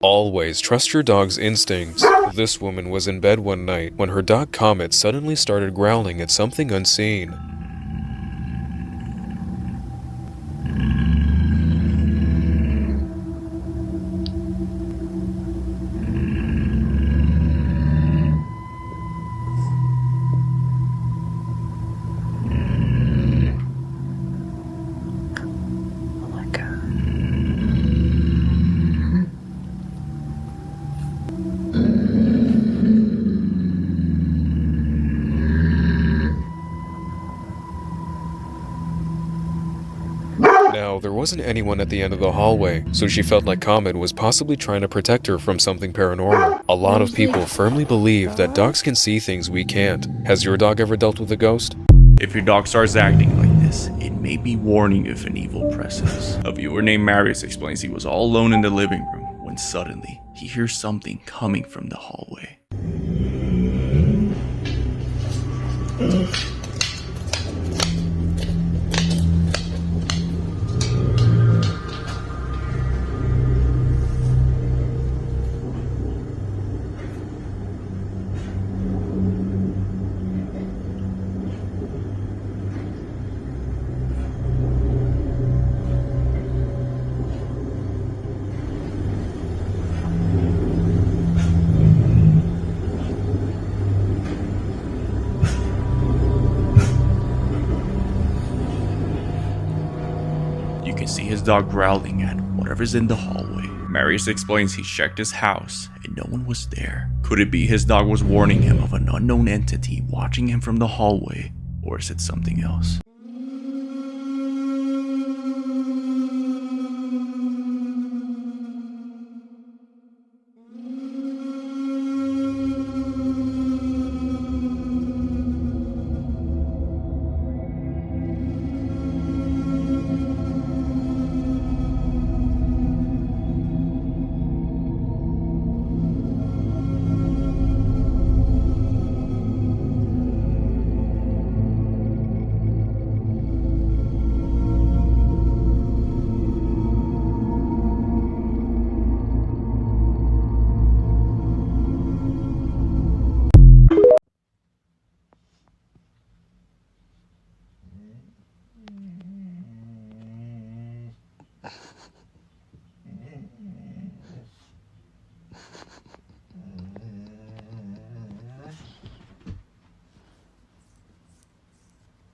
Always trust your dog's instincts. This woman was in bed one night when her dog Comet suddenly started growling at something unseen. Now, there wasn't anyone at the end of the hallway, so she felt like Comet was possibly trying to protect her from something paranormal. A lot of people firmly believe that dogs can see things we can't. Has your dog ever dealt with a ghost? If your dog starts acting like this, it may be warning you of an evil presence. A viewer named Marius explains he was all alone in the living room when suddenly he hears something coming from the hallway. You can see his dog growling at whatever's in the hallway. Marius explains he checked his house and no one was there. Could it be his dog was warning him of an unknown entity watching him from the hallway, or is it something else?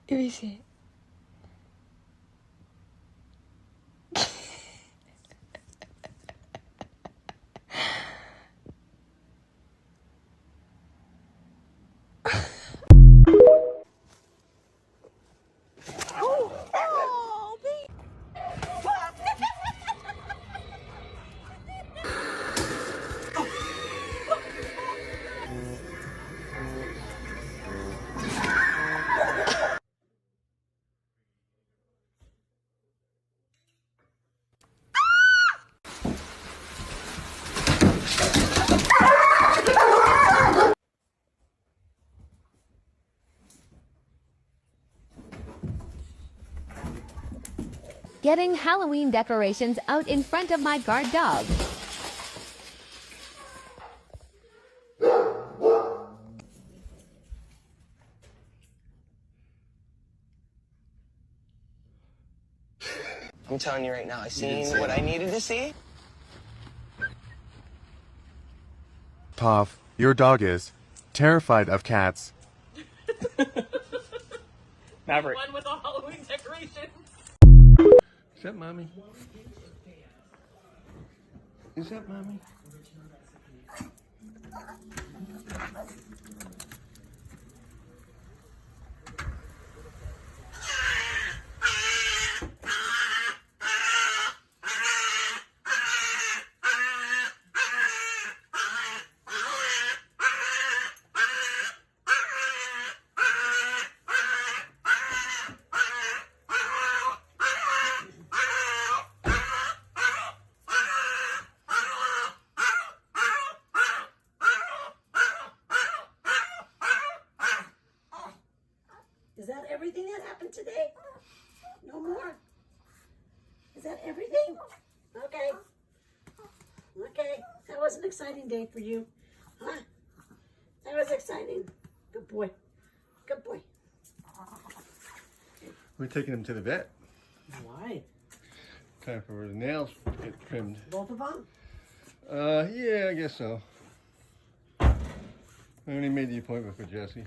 Eerie. Getting Halloween decorations out in front of my guard dog. I'm telling you right now, I seen what I needed to see. Puff, your dog is terrified of cats. Maverick. One with all Halloween decorations. Is that mommy? Is that mommy? Is that everything that happened today? No more? Is that everything? Okay. Okay. was an exciting day for you? Huh? That was exciting. Good boy. Good boy. We're taking him to the vet. Why? Time for the nails to get trimmed. Both of them? Yeah, I guess so. I only made the appointment for Jesse.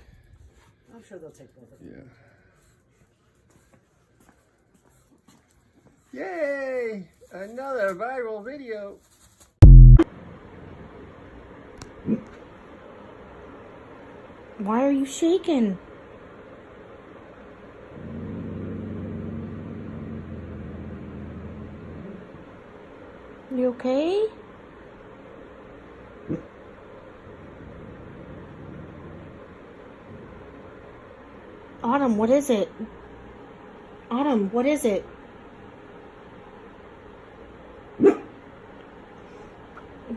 I'm sure they'll take both of them. Yeah. Yay! Another viral video. Why are you shaking? You okay? Autumn, what is it? Autumn, what is it?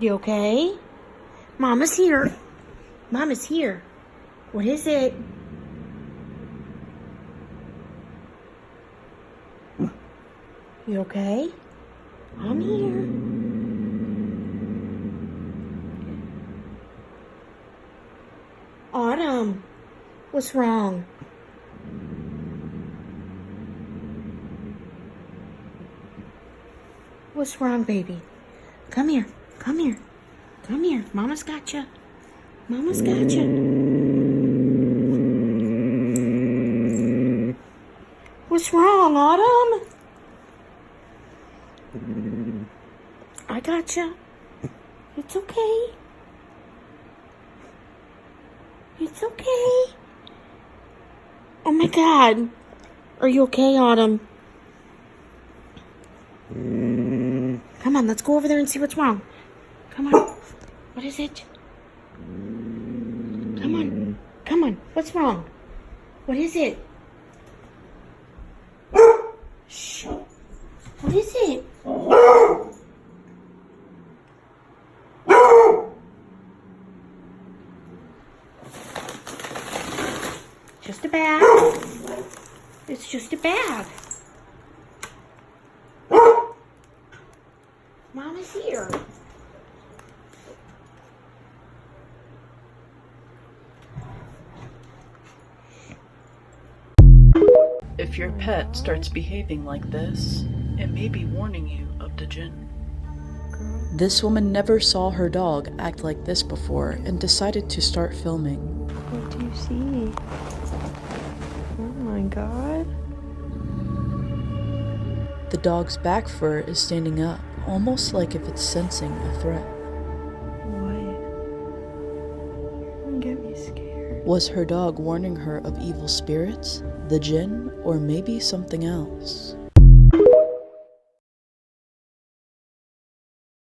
You okay? Mama's here. Mama's here. What is it? You okay? I'm here. Autumn, what's wrong? What's wrong, baby? Come here. Come here. Come here. Mama's got you. Mama's got you. What's wrong, Autumn? I got you. It's okay. It's okay. Oh my God. Are you okay, Autumn? Come on, let's go over there and see what's wrong. Come on. What is it? Come on. Come on. What's wrong? What is it? Shh. What is it? Just a bag. It's just a bag. Mama's here. If your pet starts behaving like this, it may be warning you of the jinn. This woman never saw her dog act like this before and decided to start filming. What do you see? Oh my God. The dog's back fur is standing up, almost like if it's sensing a threat. What? Don't get me scared. Was her dog warning her of evil spirits, the jinn, or maybe something else?